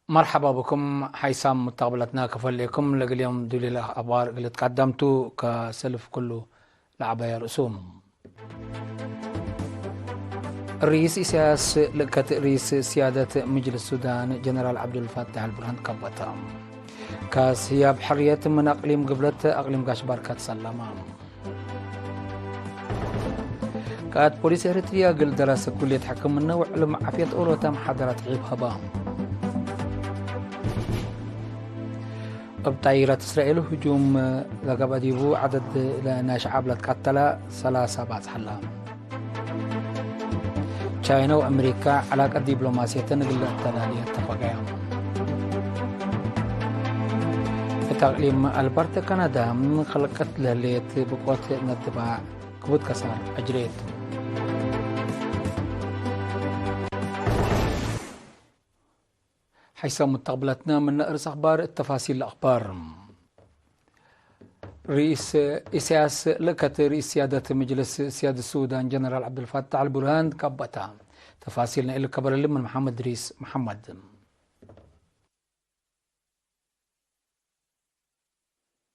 مرحبا بكم حيسام مستقبلتنا كفليكم لقل يوم دولي الأخبار اللي تقدمتوا كسلف كله لعبايا رسوم الرئيس إسياس لكت رئيس سيادة مجلس السودان جنرال عبد الفتاح البرهان كبتا كاس هي بحرية من أقليم قبلت أقليم قاشبار كات سلامة كات بوليس إريتريا قل دراسة كلية حكم النوع علم عافية أوروتا محاضرة عيب هبام بطائرة إسرائيل هجوم لقب ديبو عدد ناش عابلة قتلة 3 بعد حلا تشاينا وأمريكا علاقة دبلوماسية نقل التلالية اتفاقية تقليم البرتا كندا من خلقت لهلية بقوة ندبع كبوت كسار أجريت حيث مستقبلتنا من نقرس أخبار التفاصيل الأخبار رئيس إسياس لكت رئيس سيادة مجلس سيادة السودان جنرال عبد الفتاح البرهان كبتا تفاصيلنا إلى كبر اللي من محمد رئيس محمد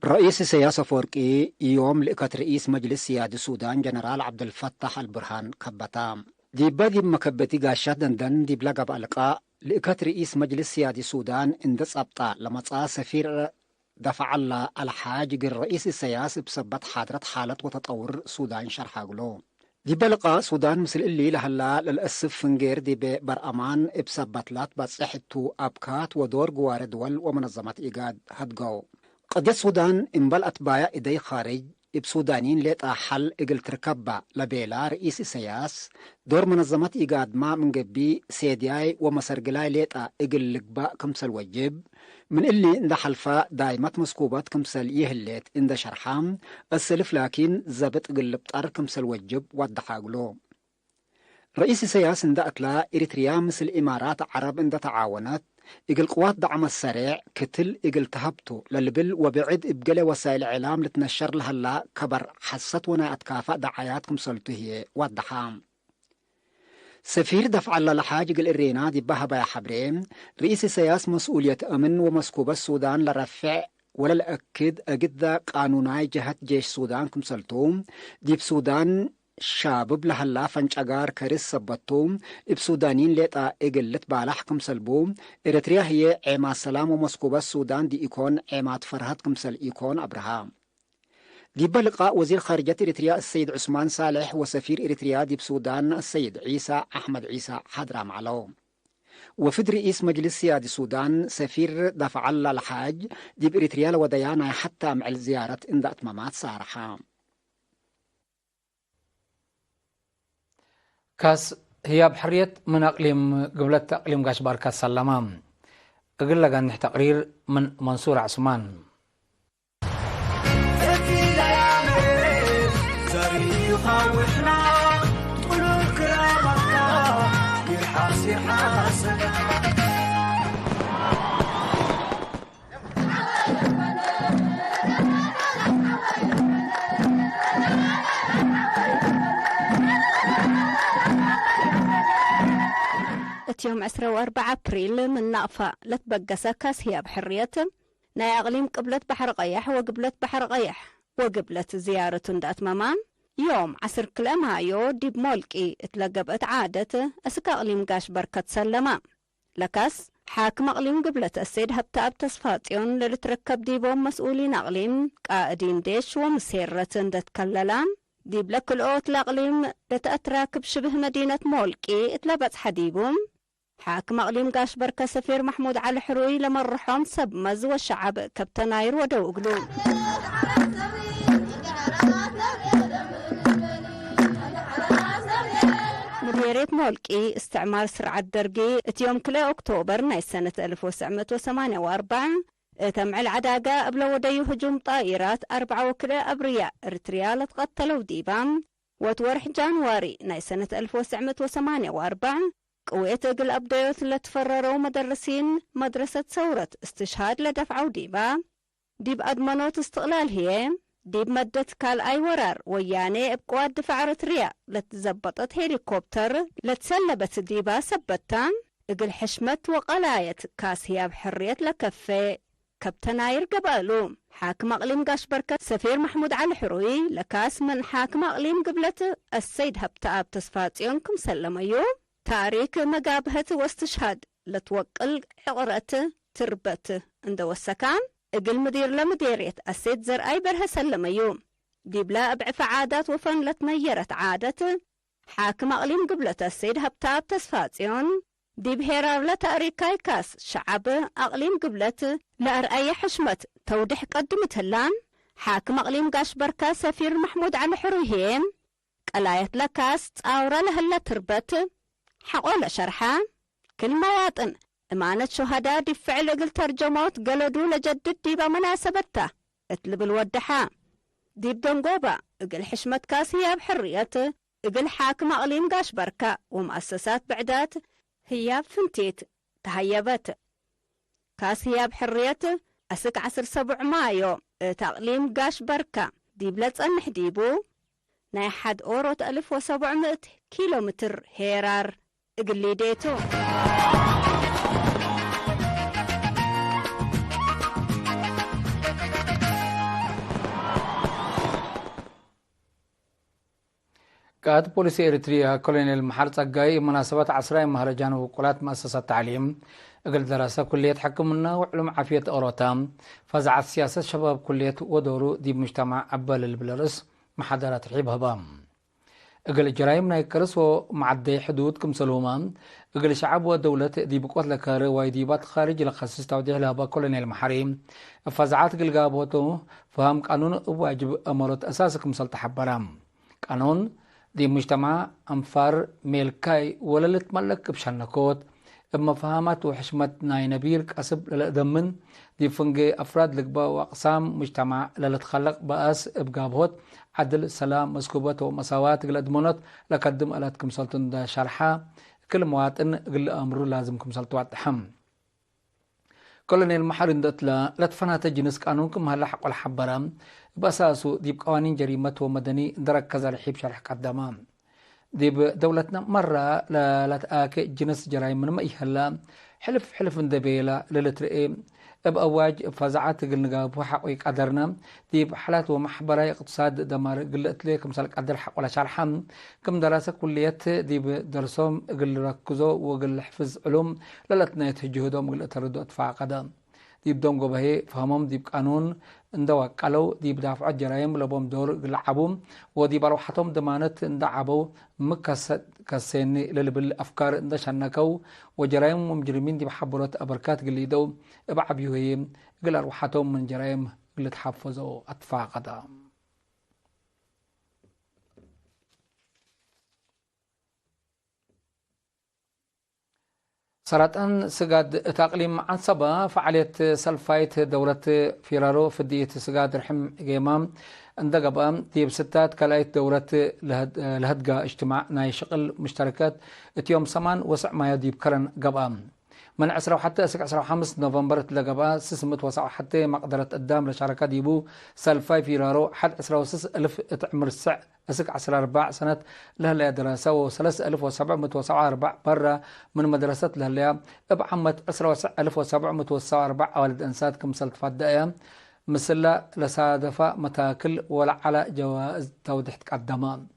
رئيس سياسة فوركي يوم لكت رئيس مجلس سيادة السودان جنرال عبد الفتاح البرهان كبتا دي مكبتي قاشات دندن دي بلقب ألقاء لكت رئيس مجلس سيادة السودان اندس أبطا لما سفير دفع الله الحاج الرئيس السياسي بسبب حاضرة حالة وتطور السودان شرح قلو دي بلقى سودان مثل اللي لهلا للأسف فنجير دي برأمان بسبب بصحتو أبكات ودور قوار دول ومنظمات إيجاد هدقو قد السودان انبلقت بايا إيدي خارج بسودانين ليتا حل إقل تركبا لبيلا رئيس السياس دور منظمات إيجاد ما من قبي سيدياي ومسرقلاي ليتا إقل لقبا كمسل وجب من اللي اند حلفا دايمات مسكوبات كمسل يهليت اند شرحام السلف لكن زبط إقل بطار كمسل وجب ودحاقلو رئيس السياس اند أتلا إريتريا مثل إمارات عرب اند تعاونت إقل قوات دعم السريع كتل إقل تهبتو للبل وبعد إبقل وسائل إعلام لتنشر لها لا كبر حست ونا أتكافأ دعاياتكم سلطه والدحام سفير دفع الله لحاج إقل الرينا دي بها حبرين رئيس سياس مسؤولية أمن ومسكوب السودان لرفع ولا الأكد أجد قانوناي جهة جيش سودان كم سلطوم دي بسودان شابب لهلا فنجاغار كريس سبتوم ابسودانين ليتا اقلت بالاحكم سلبوم اريتريا هي عما السلام ومسكوبة السودان دي ايكون عمات فرهات كمسل ايكون ابراهام دي بلقاء وزير خارجية اريتريا السيد عثمان صالح وسفير اريتريا دي بسودان السيد عيسى احمد عيسى حضرام علو وفد رئيس مجلس سيادة السودان سفير دفع الله الحاج دي باريتريا لوديانا حتى مع الزيارة اند اتمامات صارحام كاس هي بحرية من أقليم قبلت أقليم قاشبار كاس سلامام أقول لك أن تقرير من منصور عثمان يوم 14 أبريل من نقفة لتبقسة كاس هي بحرية ناي أقليم قبلت بحر قيح وقبلت بحر قيح وقبلت زيارة دات ممام يوم 10 مايو دي بمولكي اتلقبت عادة أسكا أقليم قاش بركة سلما لكاس حاكم أقليم قبلت السيد هبتاب تصفاتيون لتركب ديبهم مسؤولين أقليم قائدين ديش ومسيرة دات كللان دي بلك الأوت الأقليم لتأتراكب شبه مدينة مولكي اتلبت حديبهم حاكم أقليم قاش بركة سفير محمود علي حروي لمرحهم سبمز والشعب كابتناير ودوقلو مديرية مولكي استعمار سرعة درقي اتيوم كلا أكتوبر ناي سنة 1948 تم العداقة قبل ودي هجوم طائرات 4 وكلا أبرياء ارتريال تقتلوا ديبام وتورح جانواري ناي سنة 1948 قوية قل أبديوت اللي تفرروا مدرسين مدرسة ثورة استشهاد لدفعوا ديبا ديب أدمنوت استقلال هي ديب مدة كال أي ورار وياني بقوات دفع ارتريا لتزبطت هيليكوبتر لتسلبت ديبا سبتان اقل حشمت وقلايت كاس هياب حرية لكفي كابتناير قبالو حاكم أقليم قاش بركة سفير محمود علي حروي لكاس من حاكم أقليم قبلت السيد هبتاب تصفاتيونكم سلميو تاريخ مقابهة واستشهاد لتوقل عقرة تربت عند والسكان اقل مدير لمديرية السيد زرعي برها سلميو دي بلا أبعف عادات وفن لتنيرت عادة حاكم أقليم قبلت السيد هبتاب تصفاتيون دي بهيرار لتأريكاي كاس شعب أقليم قبلت لأرأي حشمت توضيح قدمت هلان حاكم أقليم قاش بركة سفير محمود علي حرويهين قلايت لكاس تاورا لهلا تربت حقول شرحة كل مواطن إمانة شهداء دي فعل قل ترجموت قلدو لجدد دي بمناسبته اتلب الودحة دي بدنقوبة اقل حشمت كاس هي بحرية اقل حاكم أقليم قاش بركة ومؤسسات بعدات هي فنتيت تهيبت كاس هي بحرية أسك 17 مايو تقليم قاش بركة دي بلد أنح ديبو ناي حد أورو 1700 كيلومتر هيرار اقلي ديتو قاد بوليس إريتريا كولونيل محار صقاي مناسبة عصرية مهرجان وقولات مؤسسة التعليم اقل دراسة كلية حكمنا وعلوم عافية أوروتام فزعت سياسة شباب كلية ودورو دي مجتمع عبال البلارس محاضرات الحيب هبام اقل جرائم نايكرس ومعدي حدود كمسلومان اقل شعب ودولة دي بقوات لكار وايديبات خارج لخصص توضيح لهبا كولونيل محاريم فزعات اقل قابوتو فهم قانون واجب أمرت أساس كمسل تحبرام قانون دي مجتمع أنفار ميلكاي ولا لتملك بشنكوت اما فهمت وحشمت ناي نبير كسب للأدمن دي فنجي أفراد لقبا وأقسام مجتمع للتخلق بأس إبقابهوت عدل سلام مسكوبات ومساوات قلدمونت لقدم ألاتكم سلطن دا شرحة كل مواطن قل أمرو لازمكم سلطوات حم كولونيل محارين دتلا لتفنات جنس قانونكم هلا حق والحبرام بأساسو ديب قوانين جريمة ومدني درك كذا رحيب شرح قدامام ديب دولتنا مرة لا تآكي جنس جرائم من ما يهلا حلف اندبيلا للترئي بأواج فزعات قلنقاب وحق ويقدرنا ديب حالات ومحبرة اقتصاد دمار قلت لي كم سالك قدر حق ولا شرحان كم دراسة كليات ديب درسهم قل ركزو وقل حفظ علوم للتنا يتجهدهم قل تردو اتفاع قدام ديب دونغو بهي فهمهم ديب قانون اندوا قالو ديب دافع جرايم لبوم دور قلعبوم وديب روحتهم دمانت اندعبو مكسيني للبل افكار اندشنكو وجرايم ومجرمين ديب حبرات ابركات قليدو ابعبيو هي قل روحتهم من جرايم قل تحفظو اتفاع قدام سرطان سجاد تقليم عن صبا فعالية سلفايت دورة فيرارو فدية سجاد رحم جيمام اندقبام ديب ستات كلايت دورة لهدقة اجتماع ناي شغل مشتركات اتيوم سمان وسع ما يديب كرن قبام من 10 حتى 15 نوفمبر تلقبا سسمت وسع حتى مقدرة قدام لشركات ديبو سلفاي فيرارو حد 10,000 تعمر السع أسك 14 سنة لهلا دراسة و3704 برا من مدرسة لهلا بعمت 10,704 أولد أنسات كمسلت فدايا مثل لصادفة متاكل ولا على جوائز توضيح قدمان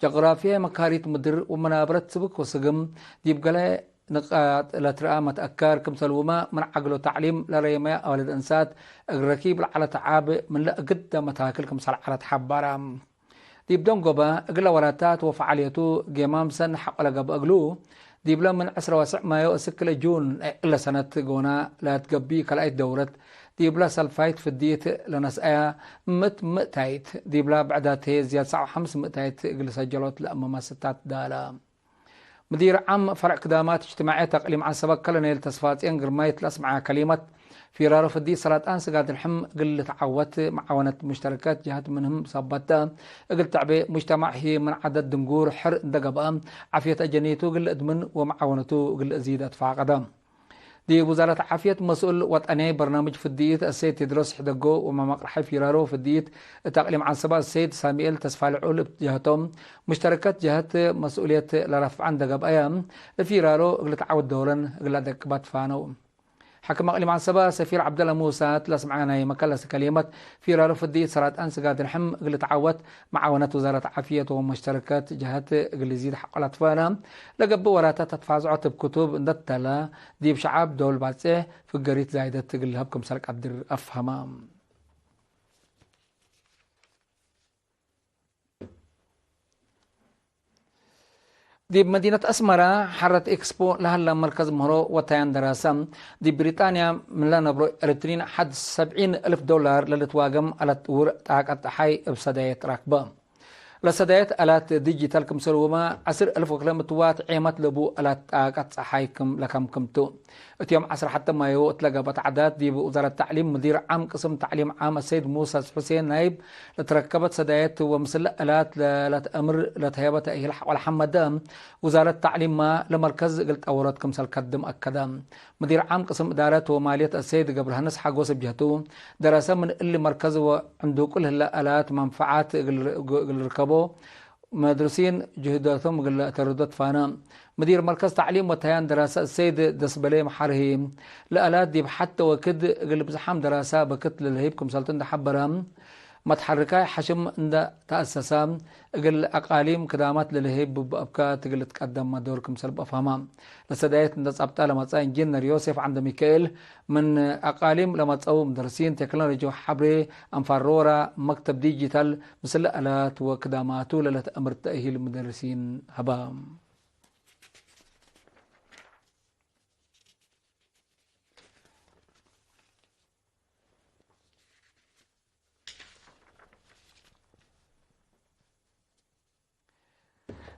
جغرافيا مكاريت مدر ومنابرت سبك وسقم ديبقى نقاط لترى متأكر كمثل وما من عقله تعليم لريما أولد أنسات الركيب على تعاب من لا قد متاكل كمثل على تحبارا ديب دونغوبا اقلا وراتات وفعاليتو جيمام سن حق لقب اقلو ديب لا من 10 مايو اسكل جون الا سنة قونا لا تقبي كلايت دورت ديب لا سلفايت في الديت لنسأيا متايت ديب لا بعدات هي زياد 5 متايت اقل سجلوت لأمام ستات دالا مدير عام فرع قدامات اجتماعية تقليم عن سبق كلنا التصفات ينقر مايت لاسمع كلمة في رارو فدي صلاة أنس قاد الحم قل تعوت معاونة مشتركات جهات منهم صبتها قل تعبي مجتمع هي من عدد دنقور حر دقبام عافية أجنيتو قل أدمن ومعاونته قل أزيد أدفع قدام دي وزارة عافية مسؤول وطني برنامج فديت السيد تدرس حدقو وما مقرحي فيرارو فديت تقليم عن سبا السيد ساميل تسفالعول جهتهم مشتركات جهات مسؤولية لرفع عن دقب أيام فيرارو قلت عود دورا قلت دقبات فانو حكم أقليم عن سبا سفير عبد الله موسى تلاس معنا مكلس كلمات في رارو فديت سرات أنس قادر حم قلت عوت معاونة وزارة عافية ومشتركات جهات قل يزيد حق الأطفال لقب وراتات تفازعات بكتب ندتلا ديب شعب دول بعدسه في القريت زايدة تقل هبكم سلك عبد أفهمام دي مدينة أسمرة حرت إكسبو لهلا مركز مهرو وتيان دراسة دي بريطانيا من لا نبرو إرترين حد 70,000 دولار للتواقم على تور تاك حي بصداية راكبة لصداية آلات ديجيتال كم سلوما 10,000 كيلومترات عيمت لبو آلات تاك حيكم لكم كمتو اتيوم 10 حتى ما يو تلقى بتعداد دي بوزارة التعليم مدير عام قسم تعليم عام السيد موسى حسين نايب لتركبت سدايات ومثل آلات لتأمر لتهيبة تأهيل والحمد وزارة التعليم ما لمركز قلت أورات كمسل كدم أكدام مدير عام قسم إدارة ومالية السيد قبل هنس حقوس بجهته دراسة من اللي مركز وعنده كل الآلات منفعات قل ركبه مدرسين جهداتهم قل تردد فانا مدير مركز تعليم وتيان دراسة السيد دسبلي محره لآلات دي حتى وكد قل بزحام دراسة بكت للهيبكم سلطن ده حبرام متحركة حشم عند تأسسا قل أقاليم كدامات للهيب بأبكا تقل تقدم دوركم سلب أفهمام لسدايت عند صابتا لما تصاين جنر يوسف عند ميكائيل من أقاليم لما تصاو مدرسين تكنولوجي حبري أنفارورا مكتب ديجيتال مثل آلات وكداماتو للتأمر تأهيل المدرسين هبام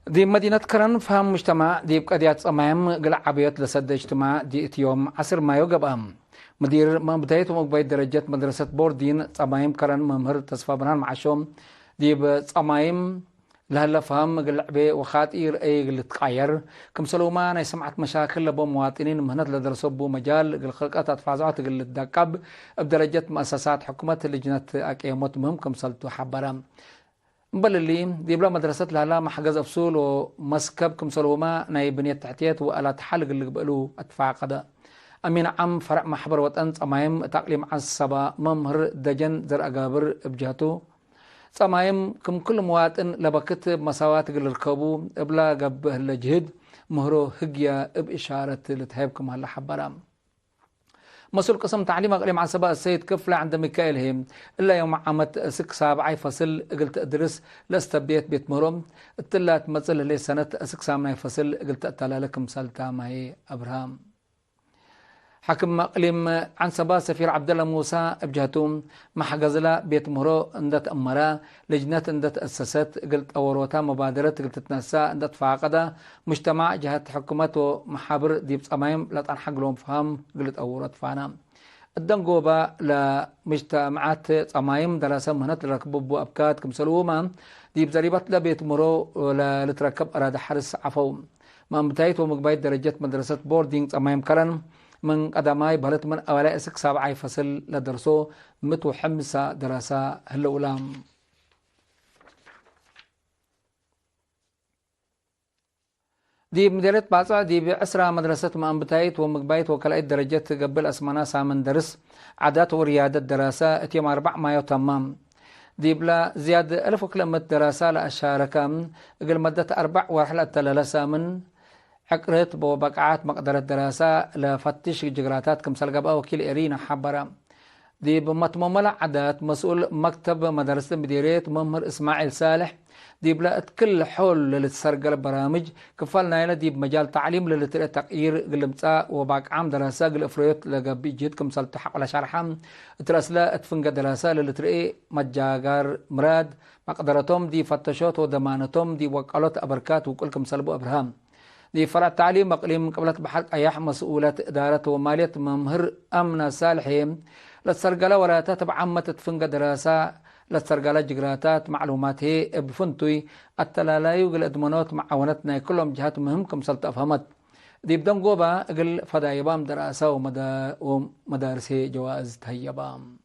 دي مدينة كرن فهم مجتمع دي بقديات أمام قلع عبيات لسد اجتماع دي اتيوم 10 مايو قبام مدير بداية ومقبايد درجات مدرسة بوردين أمام كرن ممهر تصفى بنان معشوم دي بأمام لهلا فهم قلع بي وخاطير أي قلت قاير كم سلوما أنا سمعت مشاكل لبو مواطنين مهنت لدرسوا بو مجال قل خلقات أتفاعزات قلت داكب بدرجات مؤسسات حكومة لجنة أكيموت مهم كم سلتو حبرام بل اللي دي بلا مدرسة لها محجز أفصول ومسكب كم سلوما نايب بنية تحتيات وآلات حلق اللي قبلوا أدفاع قضاء أمين عم فرع محبر وطن أمايم تقليم عصبة ممهر دجن زر أقابر بجهته أمايم كم كل مواطن لبكت مساوات قل الركبو بلا قبه الجهد مهرو هجيا بإشارة لتهيبكم هلا حبرام مسؤول قسم تعليم أقليم عن سباق السيد كفلة عند ميكائيل هيم إلا يوم عامت 6 فصل قلت أدرس لاستبيت بيت مرم التلات مثل لي سنة 6 فصل قلت أتلالكم سالتا معي أبراهام حكم أقليم عن سباق سفير عبد الله موسى بجهتهم محجزلا بيت مرو اندت أمرا لجنة اندت أسست قلت أوروتا مبادرة قلت تنسى اندت فاقدة مجتمع جهات حكومات ومحابر ديب أمايم لا تنحق لهم فهم قلت أورات فانا الدنقوبة لمجتمعات أمايم دراسة مهنت لركبوا أبكات كم سلوما ديب زريبات لبيت مرو لتركب أراد حرس عفو ما متايت ومقبايت درجات مدرسة بوردينغ أمايم كرن من قدماي بهلت من أولاء 6 فصل لدرسو 105 دراسة هالأولام دي مديرة باصع دي بأسرة مدرسة مأنبتايت ومقبايت وكلايت درجات قبل أسمانا سامن درس عادات وريادة دراسة اتيام 4 مايو تمام دي بلا زيادة 1000 كلمة دراسة لأشاركا قل مدة 4 ورحلة تلالسة من حقرت بوبقعات مقدرة دراسة لفتش جغراتات كمثال قبقى وكيل إرينا حبرا دي بمتمملة عادات مسؤول مكتب مدرسة مديرية ممهر إسماعيل صالح دي بلا كل حول للتسرق البرامج كفالنا يلا دي بمجال تعليم للترقى تقيير قلمتاء وباق عام دراسة قل إفريط لقبي جيد كمثال تحق ولا شرحام ترسلا اتفنق دراسة للترقى مجاقار مراد مقدرتهم دي فتشوت ودمانتهم دي وقالات أبركات وكل كمثال بو أبرهام دي فرع التعليم أقليم قبلت بحق أياح مسؤولة إدارة ومالية ممهر أمن صالحين للسرقالة ولا تتبع عامة تفنق دراسة للسرقالة جغراتات معلومات هي بفنتوي التلالاي والأدمانات معاونتنا كلهم جهات مهم كم سلط أفهمت ديب دنقوبا اقل فدايبام دراسة ومدارس جوائز تهيبام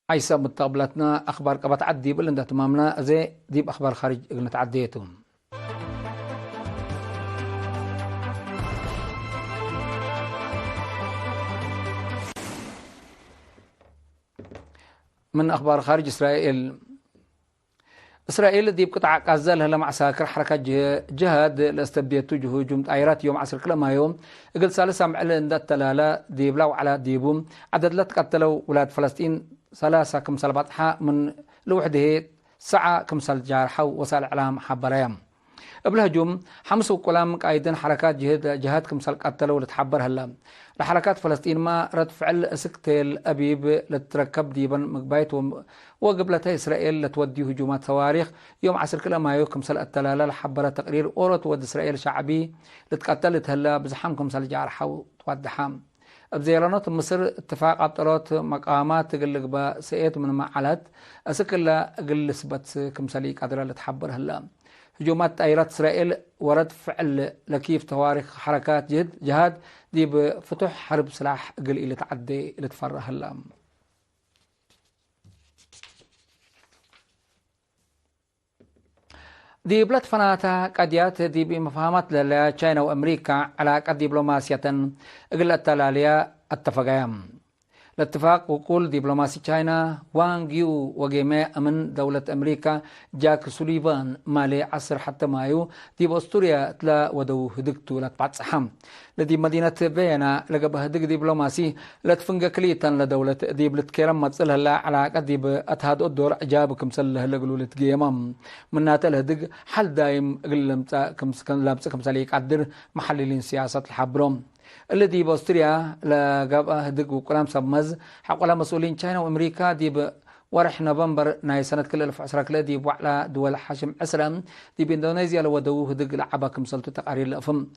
عيسى متقبلتنا أخبار قبط عدي بلندا تمامنا زي ديب أخبار خارج قلنا تعديتهم من أخبار خارج إسرائيل ديب قطع غزة لها معساكر حركة جهاد لاستبديتو هجوم طائرات يوم 10 كل مايو قلت ثالثة معلن دا التلالة ديب لو على ديبوم عدد لا تقتلوا ولاد فلسطين 3 كمسال بطحة من لوحده ساعة كمسال جارحة وسائل إعلام حبريام بالهجوم حمس وكلام أيضا حركات جهاد كمسال قتلوا لتحبر هلا لحركات فلسطين ما رد فعل سكتيل أبيب لتركب ديبا مقبايت وقبلتها إسرائيل لتودي هجومات صواريخ يوم 10 كل مايو كمسال التلالة لحبرة تقرير أورو ود إسرائيل شعبي لتقتلت هلا بزحام كمسال جارحة وتودحام بزيرانات مصر اتفاق عطرات مقامات تقلق بسئيت من معلات أسكلا قل سبت كمسالي قادرة لتحبر هلا هجومات طائرات إسرائيل ورد فعل لكيف تواريخ حركات جهاد دي بفتح حرب سلاح قل إلى تعدي إلى تفرح هلا دي بلاد فناتا قديات دي بمفاهمات لتشاينا وأمريكا على قد دبلوماسية قل التلالية اتفقيام الاتفاق وقول دبلوماسي تشاينا وانغ يو وجماعة من دولة أمريكا جاك سوليفان مالي عصر حتى مايو دي بأستوريا تلا ودو هدقتو لتبعت صحام لدي مدينة فيينا لقب هدق دبلوماسي لتفنق كليتا لدولة دي بلتكرم متصلها لا على قد دي بأتهاد الدور أجابكم سلها لقلو لتقيمام من ناتا الهدق حل دايم قلم سليك عدر محللين سياسة الحبروم الذي بأستريا لقب هدق وكلام سبمز حقولا مسؤولين تشاينا وأمريكا دي ورح نوفمبر ناي سنة كل 2010 كلا دي وعلى دول حشم أسلم دي بإندونيسيا لو دو هدق لعبكم سلطة تقارير الأفم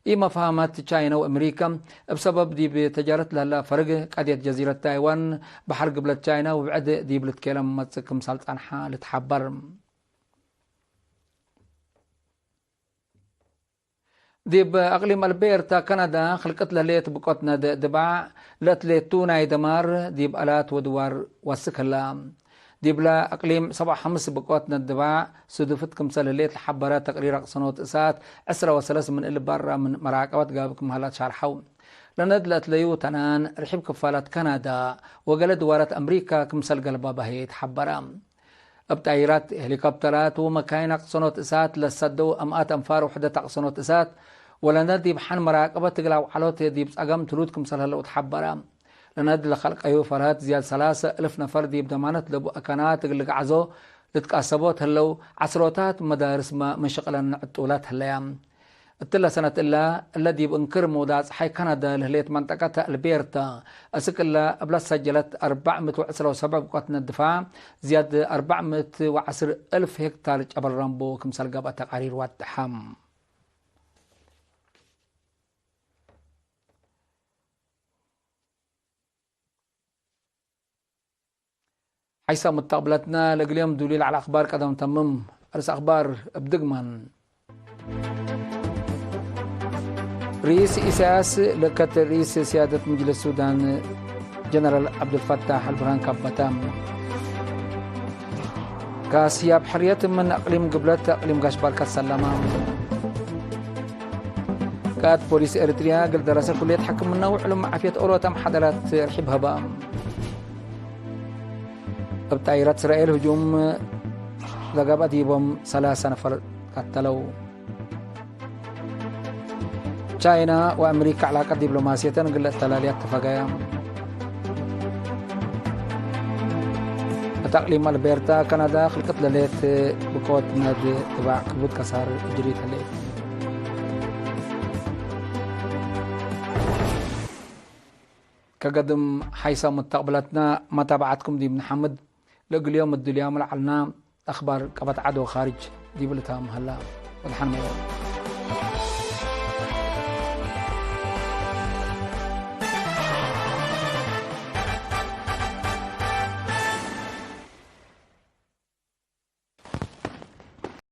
إما فهمت تشاينا وأمريكا بسبب دي بتجارة لها فرق قضية جزيرة تايوان بحر قبل تشاينا وبعد دي بلتكلم متسكم سلطة عنها لتحبر ديب أقليم ألبيرتا كندا خلقت له ليت بقوتنا دبع لتليتونا يدمار ديب ألات ودوار وسكلا ديب لا أقليم 7-5 بقوتنا دبع سدفتكم سال ليت الحبرات تقرير قصنوت إسات 10 وثلاث من اللي برا من مراقبات قابكم هالات شارحون لندلت ليو تنان رحب كفالات كندا وقال دوارات أمريكا كمسال قلبا بهيت حبرا بطائرات هليكوبترات ومكاين قصنوت إسات لسدو أمئات أنفار وحدة قصنوت إسات ولا ندي بحن مراقبة تقلع وحلوت دي بسأقام تلودكم سلها لو تحبرا لندي لخلق أيو فرات زياد 3000 نفر دي بدمانت لبو أكانات تقلق عزو لتكاسبوت هلو عصروتات مدارس ما منشغلا الطولات هليام التلا سنة إلا الذي بانكر موداز حي كندا لهليت منطقة البيرتا أسك إلا أبلا سجلت 417 قواتنا الدفاع زياد 410,000 هكتار جبل رامبو كمسال قابة تقارير والتحام حيث متقبلتنا لقليوم دليل على أخبار قدم تمم أرس أخبار بدقمان رئيس إساس لكت رئيس سيادة مجلس السودان جنرال عبد الفتاح البرهان كبتام كاسياب حرية من أقليم قبلت أقليم قاشبار كالسلامة كات بوليس إريتريا قل دراسة كلية حكم منا وعلم عافية أورو تم حضرات رحب هبام بطائرات إسرائيل هجوم لقب أديبهم 3 نفر قتلوا تشاينا وأمريكا علاقة دبلوماسية قلت تلاليات اتفاقية تقليم ألبرتا كندا خلقت لليت بقوة نادي تبع كبوت كسار جريت الليت كقدم حيث متقبلتنا متابعتكم دي بن حمد لقل يوم الدليا ملعلنا أخبار قبط عدو خارج دي بلتها مهلا والحمد لله